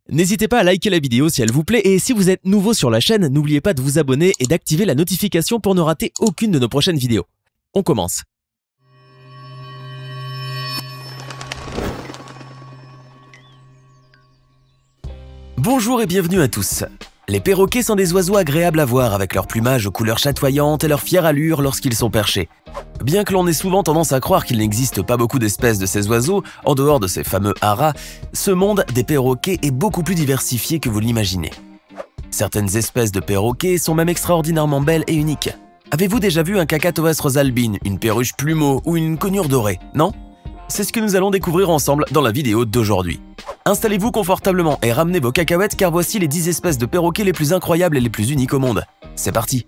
N'hésitez pas à liker la vidéo si elle vous plaît et si vous êtes nouveau sur la chaîne, n'oubliez pas de vous abonner et d'activer la notification pour ne rater aucune de nos prochaines vidéos. On commence. Bonjour et bienvenue à tous. Les perroquets sont des oiseaux agréables à voir avec leur plumage aux couleurs chatoyantes et leur fière allure lorsqu'ils sont perchés. Bien que l'on ait souvent tendance à croire qu'il n'existe pas beaucoup d'espèces de ces oiseaux, en dehors de ces fameux haras, ce monde des perroquets est beaucoup plus diversifié que vous l'imaginez. Certaines espèces de perroquets sont même extraordinairement belles et uniques. Avez-vous déjà vu un Cacatoès rosalbine, une perruche plumeau ou une conure dorée, non? C'est ce que nous allons découvrir ensemble dans la vidéo d'aujourd'hui. Installez-vous confortablement et ramenez vos cacahuètes car voici les 10 espèces de perroquets les plus incroyables et les plus uniques au monde. C'est parti!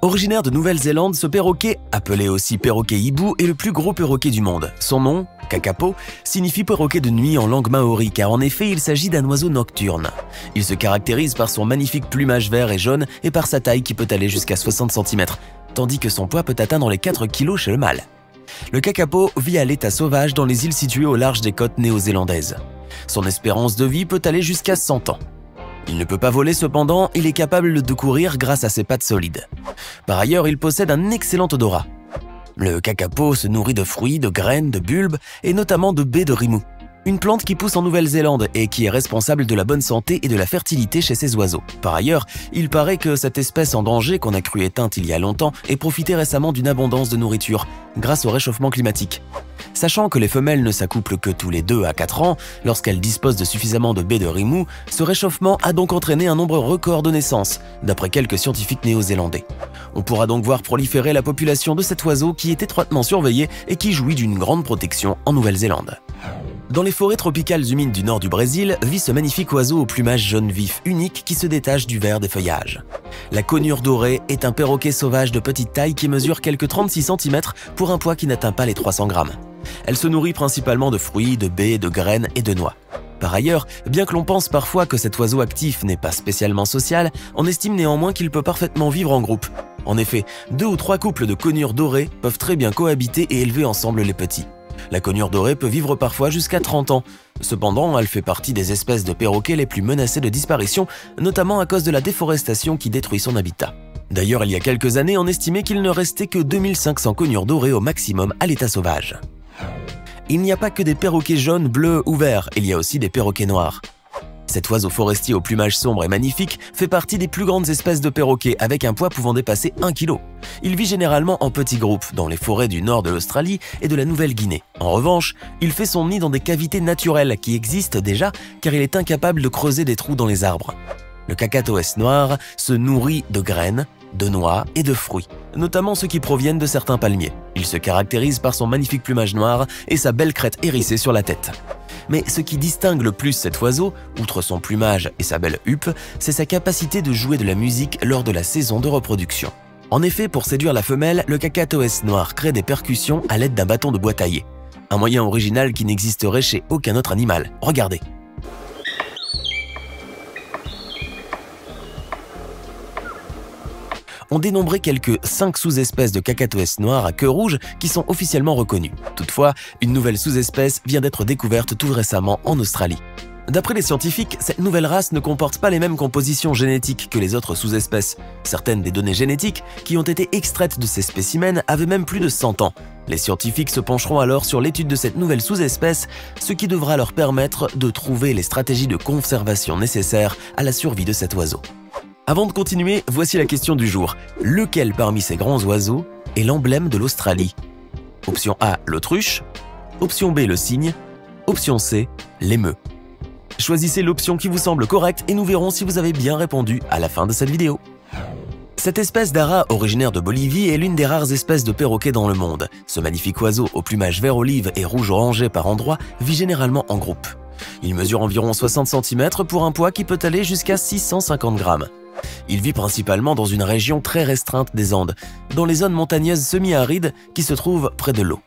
Originaire de Nouvelle-Zélande, ce perroquet, appelé aussi perroquet hibou, est le plus gros perroquet du monde. Son nom, kakapo, signifie perroquet de nuit en langue maori car en effet il s'agit d'un oiseau nocturne. Il se caractérise par son magnifique plumage vert et jaune et par sa taille qui peut aller jusqu'à 60 cm, tandis que son poids peut atteindre les 4 kg chez le mâle. Le kakapo vit à l'état sauvage dans les îles situées au large des côtes néo-zélandaises. Son espérance de vie peut aller jusqu'à 100 ans. Il ne peut pas voler cependant, il est capable de courir grâce à ses pattes solides. Par ailleurs, il possède un excellent odorat. Le kakapo se nourrit de fruits, de graines, de bulbes et notamment de baies de rimou, une plante qui pousse en Nouvelle-Zélande et qui est responsable de la bonne santé et de la fertilité chez ces oiseaux. Par ailleurs, il paraît que cette espèce en danger qu'on a cru éteinte il y a longtemps ait profité récemment d'une abondance de nourriture grâce au réchauffement climatique. Sachant que les femelles ne s'accouplent que tous les 2 à 4 ans, lorsqu'elles disposent de suffisamment de baies de rimou, ce réchauffement a donc entraîné un nombre record de naissances, d'après quelques scientifiques néo-zélandais. On pourra donc voir proliférer la population de cet oiseau qui est étroitement surveillé et qui jouit d'une grande protection en Nouvelle-Zélande. Dans les forêts tropicales humides du nord du Brésil vit ce magnifique oiseau au plumage jaune vif unique qui se détache du vert des feuillages. La conure dorée est un perroquet sauvage de petite taille qui mesure quelques 36 cm pour un poids qui n'atteint pas les 300 grammes. Elle se nourrit principalement de fruits, de baies, de graines et de noix. Par ailleurs, bien que l'on pense parfois que cet oiseau actif n'est pas spécialement social, on estime néanmoins qu'il peut parfaitement vivre en groupe. En effet, 2 ou 3 couples de conures dorées peuvent très bien cohabiter et élever ensemble les petits. La conure dorée peut vivre parfois jusqu'à 30 ans. Cependant, elle fait partie des espèces de perroquets les plus menacées de disparition, notamment à cause de la déforestation qui détruit son habitat. D'ailleurs, il y a quelques années, on estimait qu'il ne restait que 2500 conures dorées au maximum à l'état sauvage. Il n'y a pas que des perroquets jaunes, bleus ou verts, il y a aussi des perroquets noirs. Cet oiseau forestier au plumage sombre et magnifique fait partie des plus grandes espèces de perroquets avec un poids pouvant dépasser 1 kg. Il vit généralement en petits groupes dans les forêts du nord de l'Australie et de la Nouvelle-Guinée. En revanche, il fait son nid dans des cavités naturelles qui existent déjà car il est incapable de creuser des trous dans les arbres. Le Cacatoès noir se nourrit de graines, de noix et de fruits, notamment ceux qui proviennent de certains palmiers. Il se caractérise par son magnifique plumage noir et sa belle crête hérissée sur la tête. Mais ce qui distingue le plus cet oiseau, outre son plumage et sa belle huppe, c'est sa capacité de jouer de la musique lors de la saison de reproduction. En effet, pour séduire la femelle, le Cacatoès noir crée des percussions à l'aide d'un bâton de bois taillé. Un moyen original qui n'existerait chez aucun autre animal. Regardez. On dénombrait quelques 5 sous-espèces de Cacatoès noir à queue rouge qui sont officiellement reconnues. Toutefois, une nouvelle sous-espèce vient d'être découverte tout récemment en Australie. D'après les scientifiques, cette nouvelle race ne comporte pas les mêmes compositions génétiques que les autres sous-espèces. Certaines des données génétiques qui ont été extraites de ces spécimens avaient même plus de 100 ans. Les scientifiques se pencheront alors sur l'étude de cette nouvelle sous-espèce, ce qui devra leur permettre de trouver les stratégies de conservation nécessaires à la survie de cet oiseau. Avant de continuer, voici la question du jour. Lequel parmi ces grands oiseaux est l'emblème de l'Australie? Option A, l'autruche. Option B, le cygne. Option C, l'émeu. Choisissez l'option qui vous semble correcte et nous verrons si vous avez bien répondu à la fin de cette vidéo. Cette espèce d'ara originaire de Bolivie est l'une des rares espèces de perroquets dans le monde. Ce magnifique oiseau au plumage vert olive et rouge orangé par endroits vit généralement en groupe. Il mesure environ 60 cm pour un poids qui peut aller jusqu'à 650 grammes. Il vit principalement dans une région très restreinte des Andes, dans les zones montagneuses semi-arides qui se trouvent près de l'eau.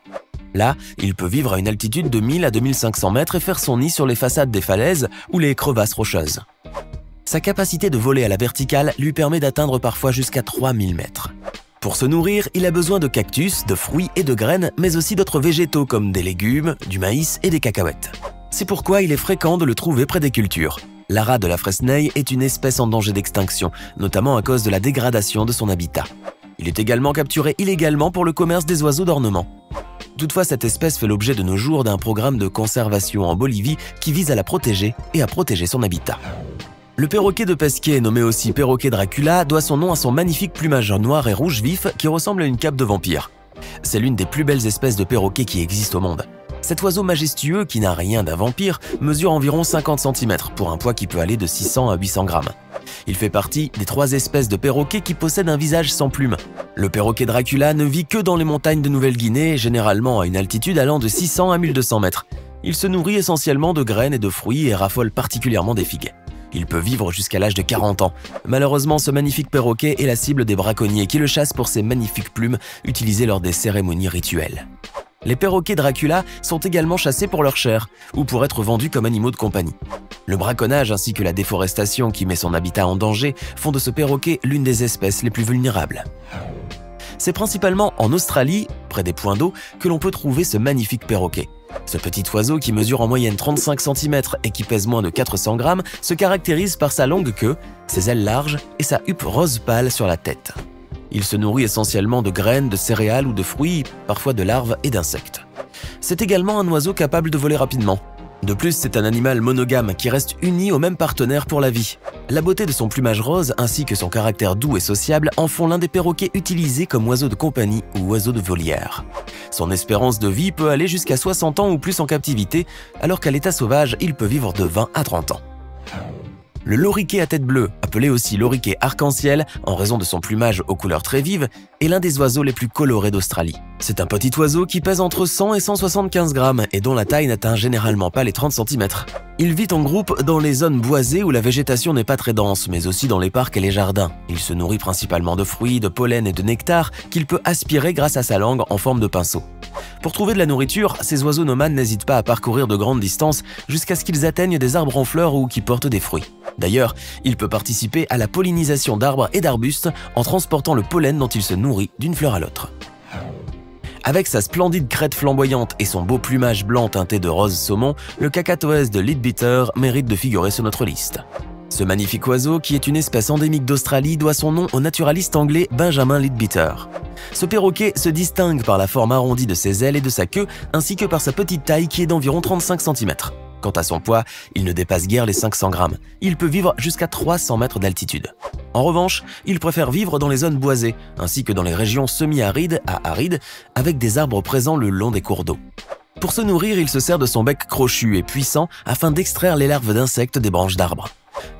Là, il peut vivre à une altitude de 1000 à 2500 mètres et faire son nid sur les façades des falaises ou les crevasses rocheuses. Sa capacité de voler à la verticale lui permet d'atteindre parfois jusqu'à 3000 mètres. Pour se nourrir, il a besoin de cactus, de fruits et de graines, mais aussi d'autres végétaux comme des légumes, du maïs et des cacahuètes. C'est pourquoi il est fréquent de le trouver près des cultures. L'ara de la Fresnay est une espèce en danger d'extinction, notamment à cause de la dégradation de son habitat. Il est également capturé illégalement pour le commerce des oiseaux d'ornement. Toutefois, cette espèce fait l'objet de nos jours d'un programme de conservation en Bolivie qui vise à la protéger et à protéger son habitat. Le perroquet de Pesquet, nommé aussi perroquet Dracula, doit son nom à son magnifique plumage noir et rouge vif qui ressemble à une cape de vampire. C'est l'une des plus belles espèces de perroquets qui existent au monde. Cet oiseau majestueux, qui n'a rien d'un vampire, mesure environ 50 cm pour un poids qui peut aller de 600 à 800 grammes. Il fait partie des 3 espèces de perroquets qui possèdent un visage sans plumes. Le perroquet Dracula ne vit que dans les montagnes de Nouvelle-Guinée, généralement à une altitude allant de 600 à 1200 mètres. Il se nourrit essentiellement de graines et de fruits et raffole particulièrement des figues. Il peut vivre jusqu'à l'âge de 40 ans. Malheureusement, ce magnifique perroquet est la cible des braconniers qui le chassent pour ses magnifiques plumes utilisées lors des cérémonies rituelles. Les perroquets Dracula sont également chassés pour leur chair ou pour être vendus comme animaux de compagnie. Le braconnage ainsi que la déforestation qui met son habitat en danger font de ce perroquet l'une des espèces les plus vulnérables. C'est principalement en Australie, près des points d'eau, que l'on peut trouver ce magnifique perroquet. Ce petit oiseau qui mesure en moyenne 35 cm et qui pèse moins de 400 grammes se caractérise par sa longue queue, ses ailes larges et sa huppe rose pâle sur la tête. Il se nourrit essentiellement de graines, de céréales ou de fruits, parfois de larves et d'insectes. C'est également un oiseau capable de voler rapidement. De plus, c'est un animal monogame qui reste uni au même partenaire pour la vie. La beauté de son plumage rose ainsi que son caractère doux et sociable en font l'un des perroquets utilisés comme oiseau de compagnie ou oiseau de volière. Son espérance de vie peut aller jusqu'à 60 ans ou plus en captivité, alors qu'à l'état sauvage, il peut vivre de 20 à 30 ans. Le loriquet à tête bleue, appelé aussi loriquet arc-en-ciel en raison de son plumage aux couleurs très vives, est l'un des oiseaux les plus colorés d'Australie. C'est un petit oiseau qui pèse entre 100 et 175 grammes et dont la taille n'atteint généralement pas les 30 cm. Il vit en groupe dans les zones boisées où la végétation n'est pas très dense, mais aussi dans les parcs et les jardins. Il se nourrit principalement de fruits, de pollen et de nectar qu'il peut aspirer grâce à sa langue en forme de pinceau. Pour trouver de la nourriture, ces oiseaux nomades n'hésitent pas à parcourir de grandes distances jusqu'à ce qu'ils atteignent des arbres en fleurs ou qui portent des fruits. D'ailleurs, il peut participer à la pollinisation d'arbres et d'arbustes en transportant le pollen dont il se nourrit d'une fleur à l'autre. Avec sa splendide crête flamboyante et son beau plumage blanc teinté de rose saumon, le Cacatoès de Leadbeater mérite de figurer sur notre liste. Ce magnifique oiseau, qui est une espèce endémique d'Australie, doit son nom au naturaliste anglais Benjamin Leadbeater. Ce perroquet se distingue par la forme arrondie de ses ailes et de sa queue, ainsi que par sa petite taille qui est d'environ 35 cm. Quant à son poids, il ne dépasse guère les 500 grammes. Il peut vivre jusqu'à 300 mètres d'altitude. En revanche, il préfère vivre dans les zones boisées, ainsi que dans les régions semi-arides à arides, avec des arbres présents le long des cours d'eau. Pour se nourrir, il se sert de son bec crochu et puissant afin d'extraire les larves d'insectes des branches d'arbres.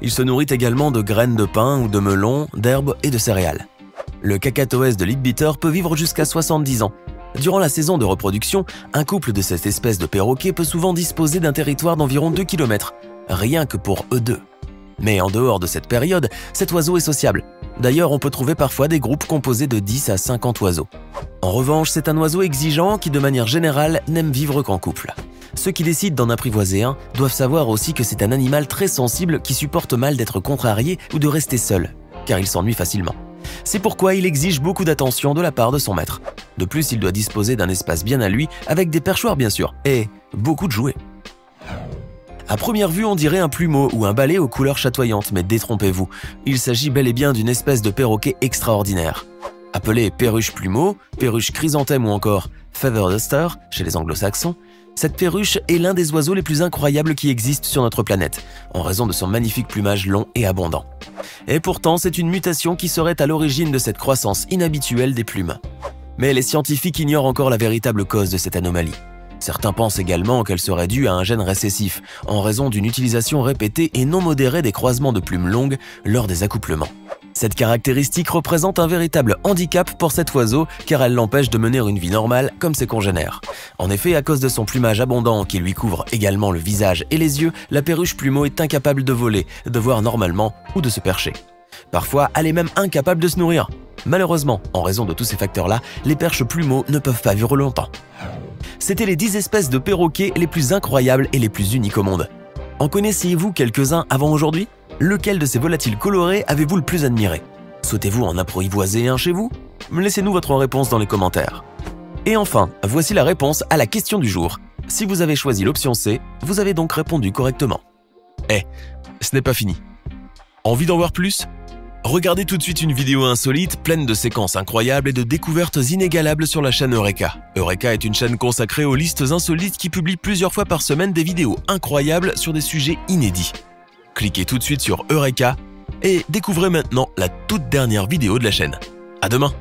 Il se nourrit également de graines de pin ou de melon, d'herbes et de céréales. Le Cacatoès de Leadbeater peut vivre jusqu'à 70 ans. Durant la saison de reproduction, un couple de cette espèce de perroquet peut souvent disposer d'un territoire d'environ 2 km, rien que pour eux deux. Mais en dehors de cette période, cet oiseau est sociable. D'ailleurs, on peut trouver parfois des groupes composés de 10 à 50 oiseaux. En revanche, c'est un oiseau exigeant qui, de manière générale, n'aime vivre qu'en couple. Ceux qui décident d'en apprivoiser un doivent savoir aussi que c'est un animal très sensible qui supporte mal d'être contrarié ou de rester seul, car il s'ennuie facilement. C'est pourquoi il exige beaucoup d'attention de la part de son maître. De plus, il doit disposer d'un espace bien à lui, avec des perchoirs bien sûr, et beaucoup de jouets. À première vue, on dirait un plumeau ou un balai aux couleurs chatoyantes, mais détrompez-vous, il s'agit bel et bien d'une espèce de perroquet extraordinaire. Appelé perruche plumeau, perruche chrysanthème ou encore feather duster chez les anglo-saxons, cette perruche est l'un des oiseaux les plus incroyables qui existent sur notre planète, en raison de son magnifique plumage long et abondant. Et pourtant, c'est une mutation qui serait à l'origine de cette croissance inhabituelle des plumes. Mais les scientifiques ignorent encore la véritable cause de cette anomalie. Certains pensent également qu'elle serait due à un gène récessif, en raison d'une utilisation répétée et non modérée des croisements de plumes longues lors des accouplements. Cette caractéristique représente un véritable handicap pour cet oiseau car elle l'empêche de mener une vie normale comme ses congénères. En effet, à cause de son plumage abondant qui lui couvre également le visage et les yeux, la perruche plumeau est incapable de voler, de voir normalement ou de se percher. Parfois, elle est même incapable de se nourrir. Malheureusement, en raison de tous ces facteurs-là, les perches plumeaux ne peuvent pas vivre longtemps. C'était les 10 espèces de perroquets les plus incroyables et les plus uniques au monde. En connaissiez-vous quelques-uns avant aujourd'hui ? Lequel de ces volatiles colorés avez-vous le plus admiré? Souhaitez-vous en apprivoiser un chez vous? Laissez-nous votre réponse dans les commentaires. Et enfin, voici la réponse à la question du jour. Si vous avez choisi l'option C, vous avez donc répondu correctement. Ce n'est pas fini. Envie d'en voir plus? Regardez tout de suite une vidéo insolite pleine de séquences incroyables et de découvertes inégalables sur la chaîne Eureka. Eureka est une chaîne consacrée aux listes insolites qui publie plusieurs fois par semaine des vidéos incroyables sur des sujets inédits. Cliquez tout de suite sur Eureka et découvrez maintenant la toute dernière vidéo de la chaîne. À demain!